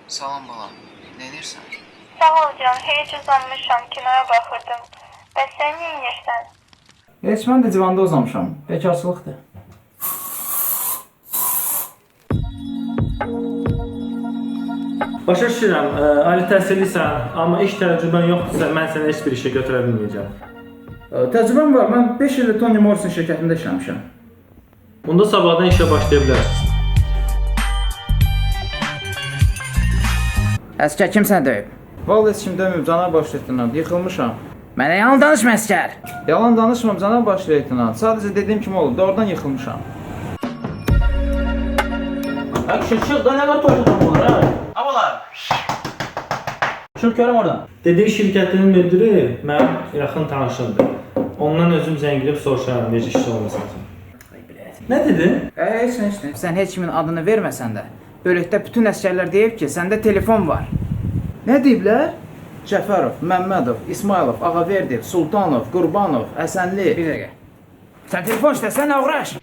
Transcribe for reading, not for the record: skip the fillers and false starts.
Salam balam, neynirsən? Sağ ol can, heç uzanmışam, kinoya baxırdım. Bəs sən neynirsən? Heç mən də divanda uzanmışam. Bekarçılıqdır. Başa düşürəm, ali təhsillisən, amma iş təcrübən yoxdursa, mən səni heç bir işə götürə bilməyəcəm. Təcrübəm var. Mən 5 ildir Tony Morrison şirkətində işləmişəm. Bunda sabahdan işə başlaya bilərsiniz. Əskər kimsən döyüb? Vallahi heç kim deməyib, cənab baş leytenant. Yıxılmışam. Mənə yalan danışma əskər. Yalan danışmam, cənab baş leytenant. Sadəcə dediyim kimi olub, doğrudan yıxılmışam. Çık da ne var topladım bunlar ha? Abalar. Çık görüm oradan. Dediyi şirkətinin müdiri mənim yaxın tanışımdır. Ondan özüm zəngilib soruşaram necə işçi olmasın. Nə dedin? Heç nə. Sən heç kimin adını verməsən də, bölükdə bütün əskərlər deyib ki, səndə telefon var. Nə deyiblər? Cəfərov, Məmmədov, İsmailov, Ağaverdiyev, Sultanov, Qurbanov, Əsənli. Bir dəqiqə. Sən telefon işləsən, nə uğraş?